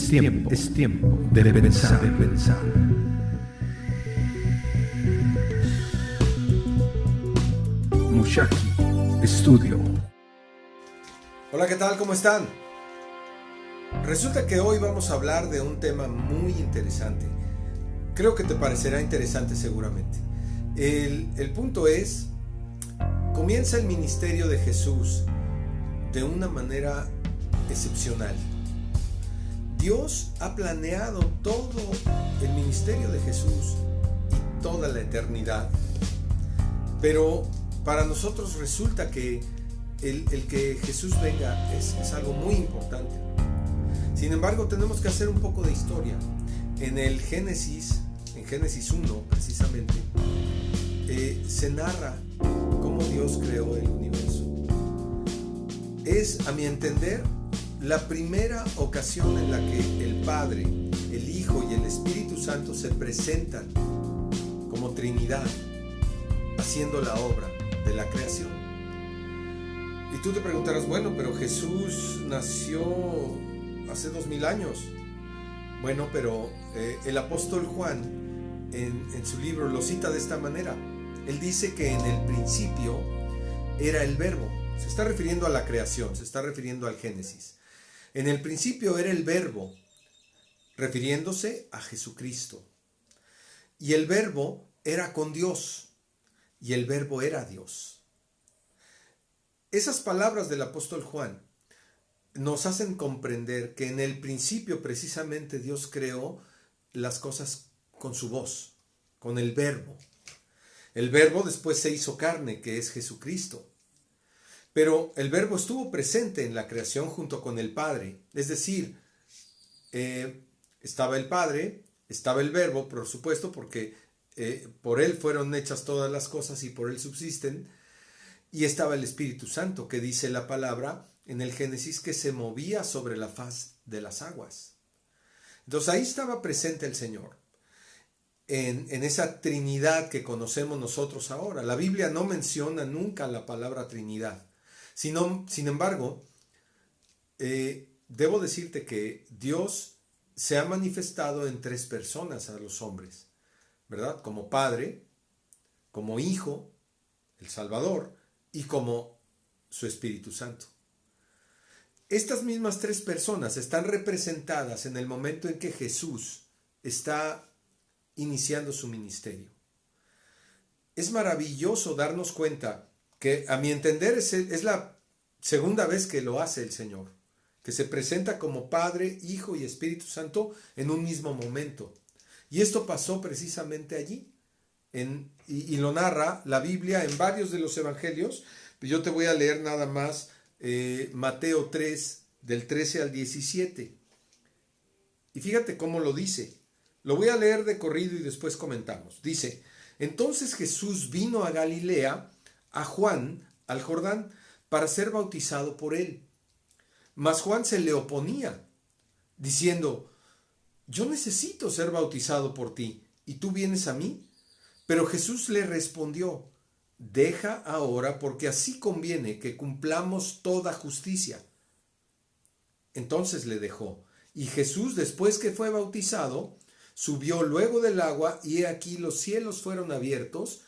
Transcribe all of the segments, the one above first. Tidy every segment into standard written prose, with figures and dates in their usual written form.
Es tiempo de pensar, Mushaki Studio. Hola, ¿qué tal? ¿Cómo están? Resulta que hoy vamos a hablar de un tema muy interesante. Creo que te parecerá interesante seguramente. El punto es, comienza el ministerio de Jesús de una manera excepcional. Dios ha planeado todo el ministerio de Jesús y toda la eternidad. Pero para nosotros resulta que el que Jesús venga es algo muy importante. Sin embargo, tenemos que hacer un poco de historia. En Génesis 1 precisamente, se narra cómo Dios creó el universo. Es, a mi entender, la primera ocasión en la que el Padre, el Hijo y el Espíritu Santo se presentan como Trinidad, haciendo la obra de la creación. Y tú te preguntarás, bueno, pero Jesús nació hace 2000 años. Bueno, pero el apóstol Juan en su libro lo cita de esta manera. Él dice que en el principio era el Verbo. Se está refiriendo a la creación, se está refiriendo al Génesis. En el principio era el Verbo, refiriéndose a Jesucristo. Y el Verbo era con Dios, y el Verbo era Dios. Esas palabras del apóstol Juan nos hacen comprender que en el principio precisamente Dios creó las cosas con su voz, con el Verbo. El Verbo después se hizo carne, que es Jesucristo. Pero el Verbo estuvo presente en la creación junto con el Padre. Es decir, estaba el Padre, estaba el Verbo, por supuesto, porque por Él fueron hechas todas las cosas y por Él subsisten. Y estaba el Espíritu Santo, que dice la palabra en el Génesis que se movía sobre la faz de las aguas. Entonces ahí estaba presente el Señor, en esa Trinidad que conocemos nosotros ahora. La Biblia no menciona nunca la palabra Trinidad. Sin embargo, debo decirte que Dios se ha manifestado en 3 personas a los hombres, ¿verdad? Como Padre, como Hijo, el Salvador, y como su Espíritu Santo. Estas mismas 3 personas están representadas en el momento en que Jesús está iniciando su ministerio. Es maravilloso darnos cuenta que, a mi entender, es la segunda vez que lo hace el Señor, que se presenta como Padre, Hijo y Espíritu Santo en un mismo momento. Y esto pasó precisamente allí, y lo narra la Biblia en varios de los evangelios. Yo te voy a leer nada más Mateo 3, del 13 al 17. Y fíjate cómo lo dice. Lo voy a leer de corrido y después comentamos. Dice: entonces Jesús vino a Galilea, a Juan, al Jordán, para ser bautizado por él. Mas Juan se le oponía, diciendo: yo necesito ser bautizado por ti, ¿y tú vienes a mí? Pero Jesús le respondió: deja ahora, porque así conviene que cumplamos toda justicia. Entonces le dejó. Y Jesús, después que fue bautizado, subió luego del agua, y he aquí los cielos fueron abiertos,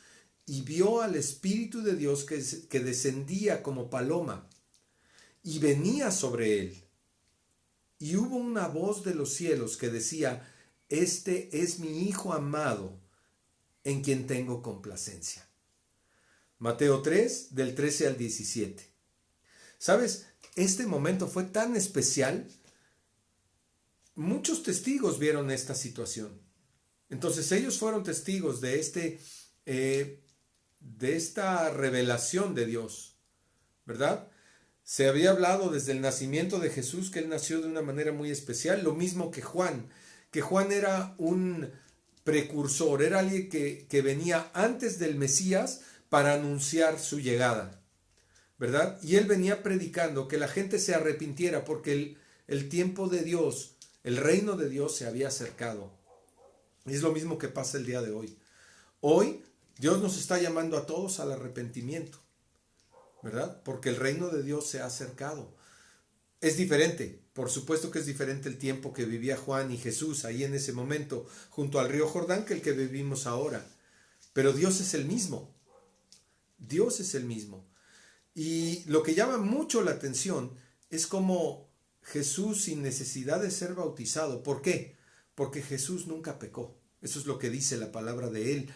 y vio al Espíritu de Dios que descendía como paloma, y venía sobre él. Y hubo una voz de los cielos que decía: este es mi Hijo amado, en quien tengo complacencia. Mateo 3, del 13 al 17. ¿Sabes? Este momento fue tan especial. Muchos testigos vieron esta situación. Entonces ellos fueron testigos de esta revelación de Dios, ¿verdad? Se había hablado desde el nacimiento de Jesús que él nació de una manera muy especial, lo mismo que Juan era un precursor, era alguien que venía antes del Mesías para anunciar su llegada, ¿verdad? Y él venía predicando que la gente se arrepintiera porque el tiempo de Dios, el reino de Dios se había acercado. Y es lo mismo que pasa el día de hoy. Hoy Dios nos está llamando a todos al arrepentimiento, ¿verdad? Porque el reino de Dios se ha acercado. Es diferente, por supuesto que es diferente el tiempo que vivía Juan y Jesús ahí en ese momento junto al río Jordán que el que vivimos ahora. Pero Dios es el mismo. Dios es el mismo. Y lo que llama mucho la atención es como Jesús sin necesidad de ser bautizado. ¿Por qué? Porque Jesús nunca pecó. Eso es lo que dice la palabra de Él.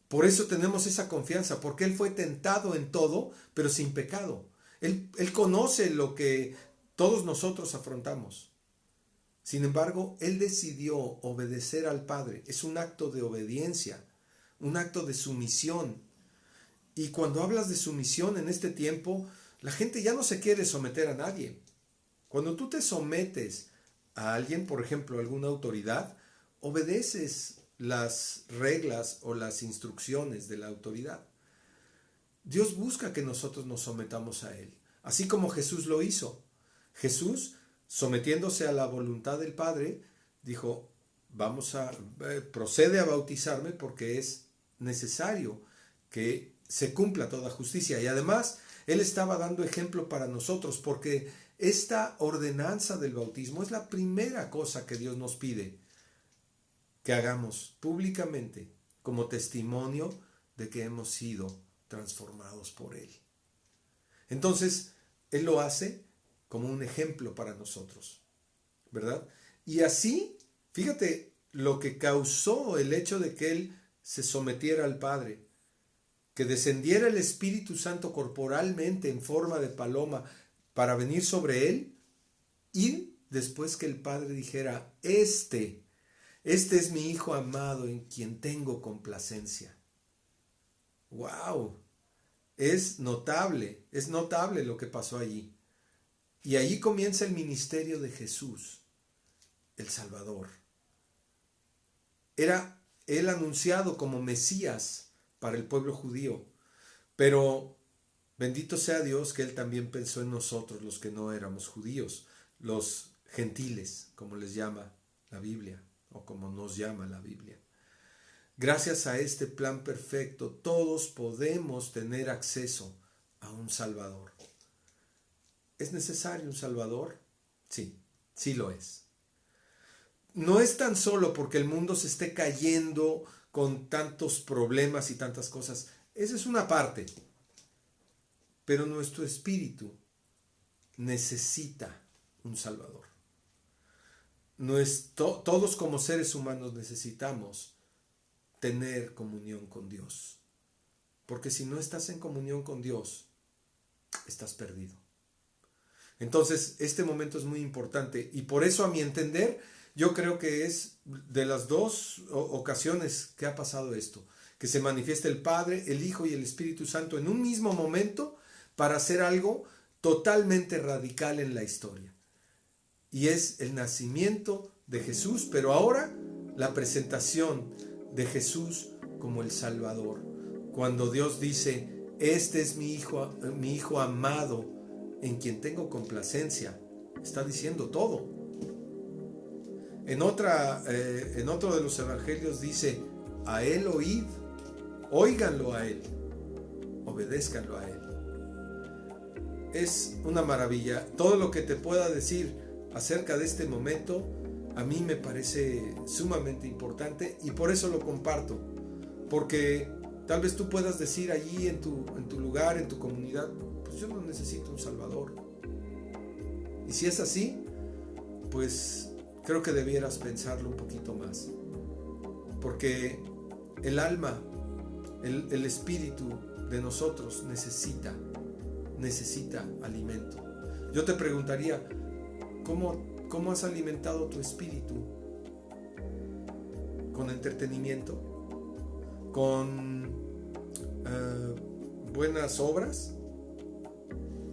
Por eso tenemos esa confianza, porque Él fue tentado en todo, pero sin pecado. Él conoce lo que todos nosotros afrontamos. Sin embargo, Él decidió obedecer al Padre. Es un acto de obediencia, un acto de sumisión. Y cuando hablas de sumisión en este tiempo, la gente ya no se quiere someter a nadie. Cuando tú te sometes a alguien, por ejemplo, a alguna autoridad, obedeces las reglas o las instrucciones de la autoridad. Dios busca que nosotros nos sometamos a Él, así como Jesús lo hizo. Jesús, sometiéndose a la voluntad del Padre, dijo, procede a bautizarme porque es necesario que se cumpla toda justicia. Y además, Él estaba dando ejemplo para nosotros, porque esta ordenanza del bautismo es la primera cosa que Dios nos pide que hagamos públicamente como testimonio de que hemos sido transformados por Él. Entonces, Él lo hace como un ejemplo para nosotros, ¿verdad? Y así, fíjate lo que causó el hecho de que Él se sometiera al Padre, que descendiera el Espíritu Santo corporalmente en forma de paloma para venir sobre Él, y después que el Padre dijera, este es mi Hijo amado en quien tengo complacencia. ¡Wow! Es notable lo que pasó allí. Y allí comienza el ministerio de Jesús, el Salvador. Era Él anunciado como Mesías para el pueblo judío, pero bendito sea Dios que Él también pensó en nosotros, los que no éramos judíos, los gentiles, como les llama la Biblia, o como nos llama la Biblia. Gracias a este plan perfecto, todos podemos tener acceso a un Salvador. ¿Es necesario un Salvador? Sí, sí lo es. No es tan solo porque el mundo se esté cayendo con tantos problemas y tantas cosas. Esa es una parte. Pero nuestro espíritu necesita un Salvador. Todos como seres humanos necesitamos tener comunión con Dios. Porque si no estás en comunión con Dios, estás perdido. Entonces, este momento es muy importante y por eso, a mi entender, yo creo que es de las dos ocasiones que ha pasado esto, que se manifiesta el Padre, el Hijo y el Espíritu Santo en un mismo momento para hacer algo totalmente radical en la historia. Y es el nacimiento de Jesús, pero ahora la presentación de Jesús como el Salvador. Cuando Dios dice, este es mi hijo amado, en quien tengo complacencia, está diciendo todo. En otro de los evangelios dice, a Él oíd, óiganlo a Él, obedézcanlo a Él. Es una maravilla. Todo lo que te pueda decir acerca de este momento, a mí me parece sumamente importante y por eso lo comparto. Porque tal vez tú puedas decir allí en tu lugar, en tu comunidad, pues yo no necesito un Salvador. Y si es así, pues creo que debieras pensarlo un poquito más. Porque el alma, el espíritu de nosotros necesita alimento. Yo te preguntaría, ¿cómo has alimentado tu espíritu? ¿Con entretenimiento? ¿Con buenas obras?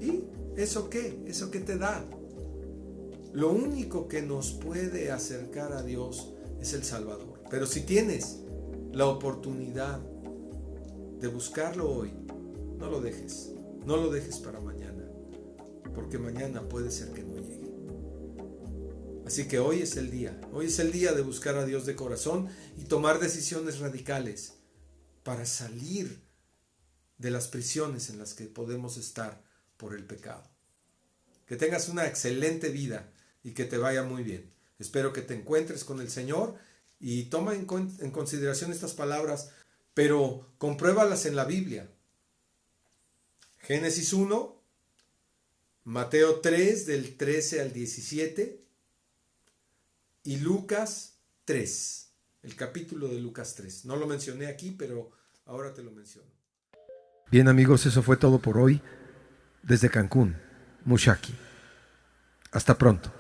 ¿Y eso qué? ¿Eso qué te da? Lo único que nos puede acercar a Dios es el Salvador. Pero si tienes la oportunidad de buscarlo hoy, no lo dejes. No lo dejes para mañana, porque mañana puede ser que no llegue. Así que hoy es el día de buscar a Dios de corazón y tomar decisiones radicales para salir de las prisiones en las que podemos estar por el pecado. Que tengas una excelente vida y que te vaya muy bien. Espero que te encuentres con el Señor y toma en consideración estas palabras, pero compruébalas en la Biblia. Génesis 1, Mateo 3 del 13 al 17 y Lucas 3, el capítulo de Lucas 3. No lo mencioné aquí, pero ahora te lo menciono. Bien amigos, eso fue todo por hoy desde Cancún, Mushaki. Hasta pronto.